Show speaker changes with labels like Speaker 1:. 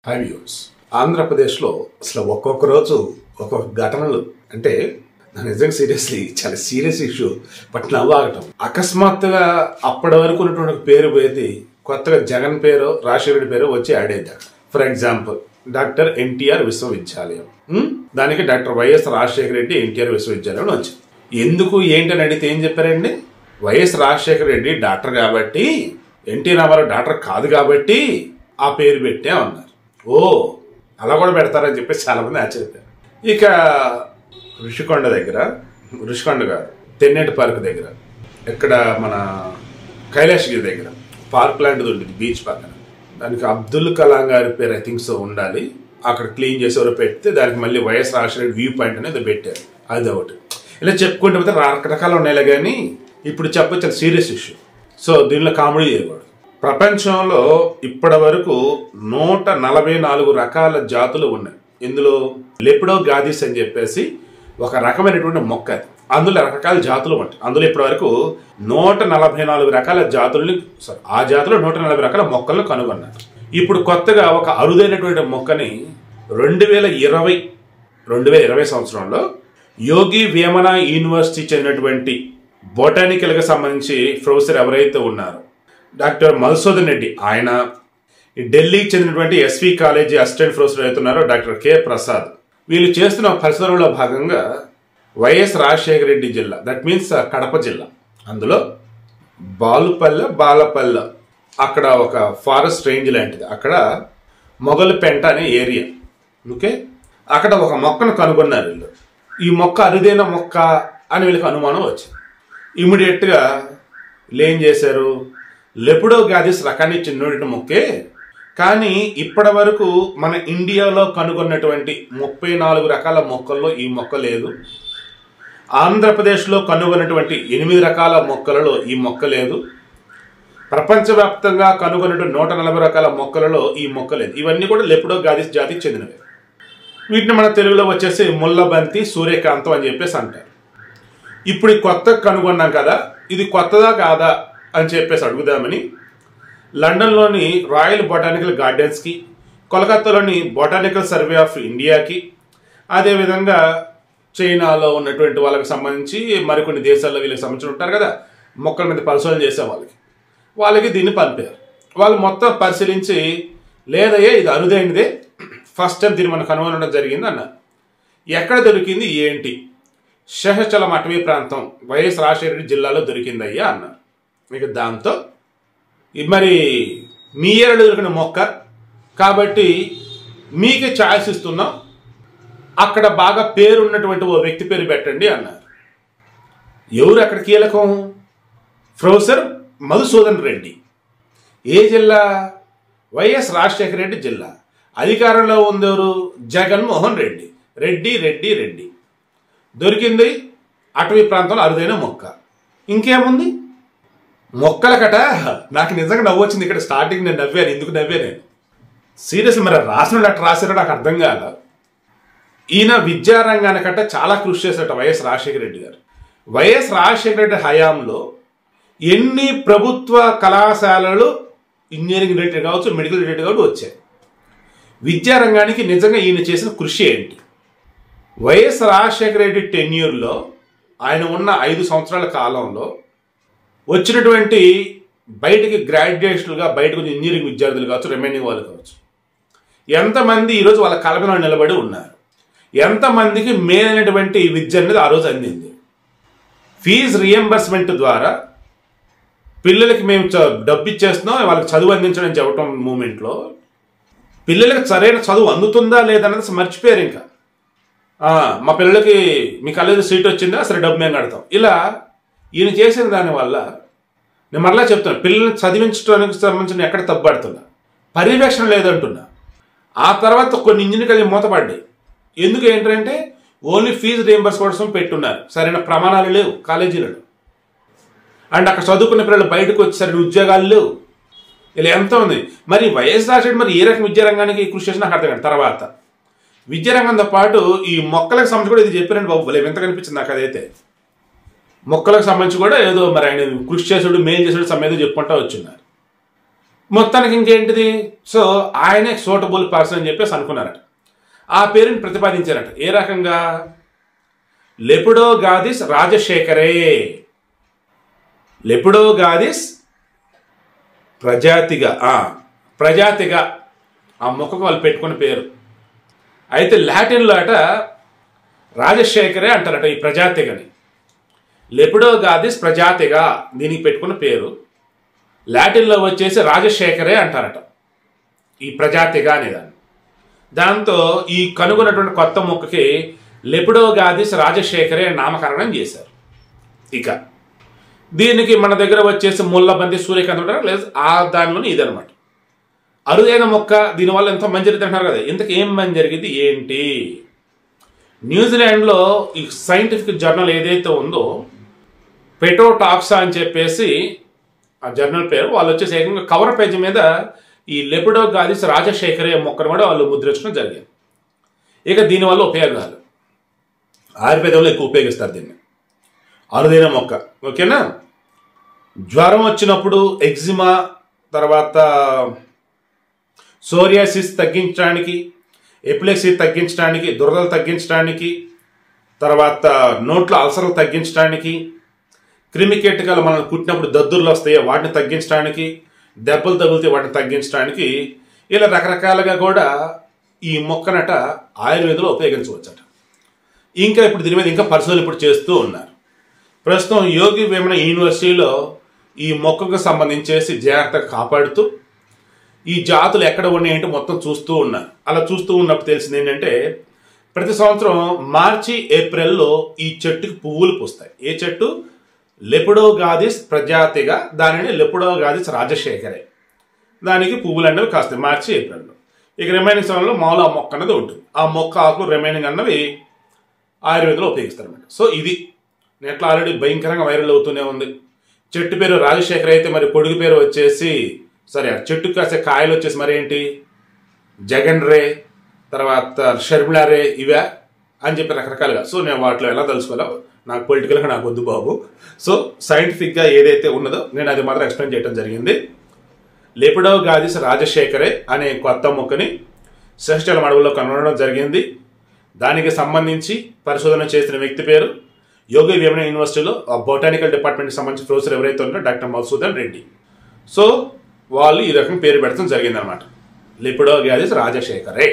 Speaker 1: High views. ఆంధ్రప్రదేశ్లో అసలు ఒక్కొక్క రోజు ఒక్కొక్క ఘటనలు అంటే నిజంగా సీరియస్లీ చాలా సీరియస్ ఇష్యూ. బట్ నవ్వాగటం అకస్మాత్తుగా అప్పటి వరకు ఉన్నటువంటి పేరు పోయి కొత్తగా జగన్ పేరు రాజశేఖర రెడ్డి పేరు వచ్చి యాడ్ అయ్యారు. ఫర్ ఎగ్జాంపుల్ డాక్టర్ ఎన్టీఆర్ విశ్వవిద్యాలయం, దానికి డాక్టర్ వైఎస్ రాజశేఖర రెడ్డి ఎన్టీఆర్ విశ్వవిద్యాలయం వచ్చింది. ఎందుకు ఏంటని అడిగితే ఏం చెప్పారండి? వైఎస్ రాజశేఖర రెడ్డి డాక్టర్ కాబట్టి ఎన్టీ రామారావు డాక్టర్ కాదు కాబట్టి ఆ పేరు పెట్టే ఉన్నారు. ఓ అలా కూడా పెడతారని చెప్పేసి చాలా మంది ఆశ్చర్యపోయారు. ఇక ఋషికొండ గారు తెన్నేటి పార్క్ దగ్గర, ఇక్కడ మన కైలాసగిరి దగ్గర పార్క్ లాంటిది ఉంటుంది బీచ్ పక్కన, దానికి అబ్దుల్ కలాం గారి పేరు ఐ థింక్ సో ఉండాలి. అక్కడ క్లీన్ చేసి ఎవరో పెడితే దానికి మళ్ళీ వైఎస్ రాజశేఖర వ్యూ పాయింట్ అనేది పెట్టారు. అది ఒకటి. ఇలా చెప్పుకుంటే పోతే రకరకాలు ఉన్నాయిలే కానీ ఇప్పుడు చెప్పచ్చు చాలా సీరియస్ ఇష్యూ. సో దీనిలో కామెడీ చేయకూడదు. ప్రపంచంలో ఇప్పటి వరకు 144 రకాల జాతులు ఉన్నాయి. ఇందులో లెపిడోగాథిస్ అని చెప్పేసి ఒక రకమైనటువంటి మొక్క, అది అందులో రకరకాల జాతులు ఉంటాయి. అందులో ఇప్పటి వరకు 144 రకాల జాతుల్ని ఆ జాతులో 140 రకాల మొక్కలను కనుగొన్నారు. ఇప్పుడు కొత్తగా ఒక అరుదైనటువంటి మొక్కని 2020 సంవత్సరంలో యోగి వేమన యూనివర్సిటీ చెందినటువంటి బొటానికల్కి సంబంధించి ప్రొఫెసర్ ఎవరైతే ఉన్నారో డాక్టర్ మధుసూదన్ రెడ్డి, ఆయన ఢిల్లీకి చెందినటువంటి ఎస్వి కాలేజీ అసిస్టెంట్ ప్రొఫెసర్ అవుతున్నారో డాక్టర్ కె ప్రసాద్, వీళ్ళు చేస్తున్న పరిశోధనలో భాగంగా వైఎస్ రాజశేఖర రెడ్డి జిల్లా, దట్ మీన్స్ కడప జిల్లా, అందులో బాలపల్లె అక్కడ ఒక ఫారెస్ట్ రేంజ్ లాంటిది, అక్కడ మొగలిపెంట అనే ఏరియా, ఓకే, అక్కడ ఒక మొక్కను కనుగొన్నారు వీళ్ళు. ఈ మొక్క అరుదైన మొక్క అని వీళ్ళకి అనుమానం వచ్చింది. ఇమీడియట్గా వీళ్ళు ఏం చేశారు, లెపిడోగాథిస్ రకాన్ని చెందిన మొక్కే, కానీ ఇప్పటి వరకు మన ఇండియాలో కనుగొన్నటువంటి 34 రకాల మొక్కల్లో ఈ మొక్క లేదు. ఆంధ్రప్రదేశ్లో కనుగొన్నటువంటి 8 రకాల మొక్కలలో ఈ మొక్క లేదు. ప్రపంచవ్యాప్తంగా కనుగొన్నటువంటి 140 రకాల మొక్కలలో ఈ మొక్క లేదు. ఇవన్నీ కూడా లెపిడోగాథిస్ జాతికి చెందినవి. వీటిని మన తెలుగులో వచ్చేసి ముల్లబంతి, సూర్యకాంతం అని చెప్పేసి అంటారు. ఇప్పుడు కొత్త కనుగొన్నాం కదా, ఇది కొత్తదా కాదా అని చెప్పేసి అడుగుదామని లండన్లోని రాయల్ బొటానికల్ గార్డెన్స్కి, కోల్కతాలోని బొటానికల్ సర్వే ఆఫ్ ఇండియాకి, అదేవిధంగా చైనాలో ఉన్నటువంటి వాళ్ళకి సంబంధించి మరికొన్ని దేశాల్లో వీళ్ళకి సంబంధించి ఉంటారు కదా మొక్కల మీద పరిశోధన చేసే వాళ్ళకి దీన్ని పంపారు. వాళ్ళు మొత్తం పరిశీలించి లేదయ్యా ఇది అరుదైనదే, ఫస్ట్ టైం దీన్ని మనం కనుగొనడం జరిగింది అన్నారు. ఎక్కడ దొరికింది ఏంటి? శేషాచలం అటవీ ప్రాంతం వైఎస్ రాజశేఖర రెడ్డి జిల్లాలో దొరికిందయ్యా అన్నారు. ఇక దాంతో మరి మీ ఏరియాలో దొరికిన మొక్క కాబట్టి మీకే ఛాయిస్ ఇస్తున్నాం, అక్కడ బాగా పేరున్నటువంటి ఓ వ్యక్తి పేరు పెట్టండి అన్నారు. ఎవరు అక్కడ కీలకం? ప్రొఫెసర్ మధుసూదన్ రెడ్డి. ఏ జిల్లా? వైఎస్ రాజశేఖర రెడ్డి జిల్లా. అధికారంలో ఉందెవరు? జగన్మోహన్ రెడ్డి. రెడ్డి దొరికింది అటవీ ప్రాంతంలో అరుదైన మొక్క. ఇంకేముంది? మొక్కల కట నాకు నిజంగా నవ్వు వచ్చింది. ఇక్కడ స్టార్టింగ్ నేను నవ్వాను. ఎందుకు నవ్వా నేను సీరియస్, మరి రాసిన అట్లా రాశారో నాకు అర్థం కాల. ఈయన విద్యారంగానికట్ట చాలా కృషి చేశారట వైఎస్ రాజశేఖర రెడ్డి గారు. వైఎస్ రాజశేఖర రెడ్డి హయాంలో ఎన్ని ప్రభుత్వ కళాశాలలు ఇంజనీరింగ్ రిలేటెడ్ కావచ్చు, మెడికల్ రిలేటెడ్ కావచ్చు వచ్చాయి. విద్యారంగానికి నిజంగా ఈయన చేసిన కృషి ఏంటి? వైఎస్ రాజశేఖర రెడ్డి టెన్యూర్లో ఆయన ఉన్న 5 సంవత్సరాల కాలంలో వచ్చినటువంటి బయటికి గ్రాడ్యుయేషన్లుగా బయటకు ఇంజనీరింగ్ విద్యార్థులు కావచ్చు, రిమైనింగ్ వాళ్ళు కావచ్చు, ఎంతమంది ఈరోజు వాళ్ళ కలపన నిలబడి ఉన్నారు? ఎంతమందికి మేలైనటువంటి విద్య అనేది ఆ రోజు అందింది? ఫీజు రియంబర్స్మెంట్ ద్వారా పిల్లలకి మేము డబ్బు ఇచ్చేస్తున్నాం, వాళ్ళకి చదువు అందించడం చెప్పడం మూమెంట్లో పిల్లలకి సరైన చదువు అందుతుందా లేదన్నది మర్చిపోయారు. ఇంకా మా పిల్లలకి మీ కాలేజీ సీట్ వచ్చిందా, సరే డబ్బు మేము కడతాం. ఇలా ఈయన చేసిన దానివల్ల నేను మరలా చెప్తున్నా, పిల్లల్ని చదివించడానికి సంబంధించిన ఎక్కడ తప్పుపడుతున్నా, పర్యవేక్షణ లేదంటున్నా. ఆ తర్వాత కొన్ని ఇంజనీరింగ్ కాలేజీ మూతపడ్డాయి. ఎందుకు ఏంటంటే ఓన్లీ ఫీజు రియంబర్స్ కోసం పెట్టున్నారు, సరైన ప్రమాణాలు లేవు కాలేజీలలో. అండ్ అక్కడ చదువుకున్న పిల్లలు బయటకు వచ్చి సరైన ఉద్యోగాలు లేవు. ఇలా ఎంత ఉంది. మరి వైఎస్ రాజశేఖర్ మరి ఏ రకం విద్యారంగానికి కృషి చేసి నాకు అర్థం కాదు. తర్వాత విద్యారంగంతో పాటు ఈ మొక్కలకు సంబంధించి కూడా ఇది చెప్పారండి బాబు, భలే ఎంత కనిపించింది నాకు. అదైతే మొక్కలకు సంబంధించి కూడా ఏదో మరి ఆయన కృషి చేసాడు, మేలు చేసాడు, సమ్మేదో చెప్పుకుంటా వచ్చిన్నారు. మొత్తానికి ఇంకేంటిది, సో ఆయనే సూటబుల్ పర్సన్ అని చెప్పేసి అనుకున్నారట. ఆ పేరుని ప్రతిపాదించారట. ఏ రకంగా? లెపిడోగాథిస్ రాజశేఖరే. లెపిడోగాథిస్ ప్రజాతిగా ఆ మొక్కకు వాళ్ళు పెట్టుకున్న పేరు. అయితే లాటిన్లో అట రాజశేఖరే అంటారట ఈ ప్రజాతిగని. లెపిడోగాథిస్ ప్రజాతిగా దీనికి పెట్టుకున్న పేరు. లాటిన్లో వచ్చేసి రాజశేఖరే అంటారట ఈ ప్రజాతిగా అనేదాన్ని. దాంతో ఈ కనుగొన్నటువంటి కొత్త మొక్కకి లెపిడోగాథిస్ రాజశేఖరే నామకరణం చేశారు. ఇక దీనికి మన దగ్గర వచ్చేసి ముల్లబంతి సూర్యకాంతం ఉంటారు, లేదా ఆ దానిలోనే ఇదనమాట. అరుదైన మొక్క, దీనివల్ల ఎంతో మంచి జరిగింది అంటున్నారు కదా. ఇంతకు ఏం మంచి జరిగింది ఏంటి? న్యూజిలాండ్లో ఈ సైంటిఫిక్ జర్నల్ ఏదైతే ఉందో పెటోటాక్సా అని చెప్పేసి ఆ జర్నల్ పేరు, వాళ్ళు వచ్చేసి ఏకంగా కవర్ పేజ్ మీద ఈ లెపిడోగాథిస్ రాజశేఖరే మొక్కను కూడా వాళ్ళు ముద్రించడం జరిగింది. ఇక దీనివల్ల ఉపయోగాలు, ఆయుర్వేదంలో ఎక్కువ ఉపయోగిస్తారు దీన్ని. అరుదైన మొక్క, ఓకేనా. జ్వరం వచ్చినప్పుడు, ఎగ్జిమా, తర్వాత సోరియాసిస్ తగ్గించడానికి, ఎపిలెప్సీ తగ్గించడానికి, దురదలు తగ్గించడానికి, తర్వాత నోట్లో అల్సర్లు తగ్గించడానికి, క్రిమికీటకాలు మనల్ని కుట్టినప్పుడు దద్దుర్లు వస్తాయో వాటిని తగ్గించడానికి, దెబ్బలు తగిలితే వాటిని తగ్గించడానికి, ఇలా రకరకాలుగా కూడా ఈ మొక్కనట ఆయుర్వేదంలో ఉపయోగించవచ్చట. ఇంకా ఇప్పుడు దీని మీద ఇంకా పరిశోధనలు ఇప్పుడు చేస్తూ ఉన్నారు. ప్రస్తుతం యోగి వేమన యూనివర్సిటీలో ఈ మొక్కకు సంబంధించేసి జాగ్రత్తగా కాపాడుతూ ఈ జాతులు ఎక్కడ ఉన్నాయంటే మొత్తం చూస్తూ ఉన్నారు. అలా చూస్తూ ఉన్నప్పుడు తెలిసింది ఏంటంటే ప్రతి సంవత్సరం మార్చి ఏప్రిల్లో ఈ చెట్టుకి పువ్వులు పూస్తాయి. ఏ చెట్టు? లెపిడోగాథిస్ ప్రజాతిగా, దానిని లెపిడోగాథిస్ రాజశేఖరే. దానికి పువ్వులు అనేవి కాస్తాయి మార్చి ఏప్రిల్లో. ఇక రిమైనింగ్ సమయంలో మామూలు ఆ మొక్క అన్నది ఉంటుంది. ఆ మొక్క ఆకులు రిమైనింగ్ అన్నవి ఆయుర్వేదంలో ఉపయోగిస్తారు అన్నమాట. సో ఇది నెట్లో ఆల్రెడీ భయంకరంగా వైరల్ అవుతూనే ఉంది. చెట్టు పేరు రాజశేఖర్ అయితే మరి పొడుగు పేరు వచ్చేసి, సరే చెట్టుకు కాసే కాయలు వచ్చేసి మరి ఏంటి, జగన్ రే, తర్వాత షర్మిలా రే, ఇవే అని చెప్పి రకరకాలుగా. సో నేను వాటిలో ఎలా తెలుసుకోవాలో నాకు పొలిటికల్గా నాకు వద్దు బాబు. సో సైంటిఫిక్గా ఏదైతే ఉన్నదో నేను అది మాత్రం ఎక్స్ప్లెయిన్ చేయడం జరిగింది. లెపిడోగాథిస్ రాజశేఖరే అనే కొత్త మొక్కని శ్రీశైలం అడవుల్లో కనుగొనడం జరిగింది. దానికి సంబంధించి పరిశోధన చేసిన వ్యక్తి పేరు యోగి వేమన యూనివర్సిటీలో బొటానికల్ డిపార్ట్మెంట్కి సంబంధించిన ప్రొఫెసర్ ఎవరైతే ఉన్నారో డాక్టర్ మధుసూదన్ రెడ్డి. సో వాళ్ళు ఈ రకం పేరు పెట్టడం జరిగిందనమాట, లెపిడోగాథిస్ రాజశేఖరే.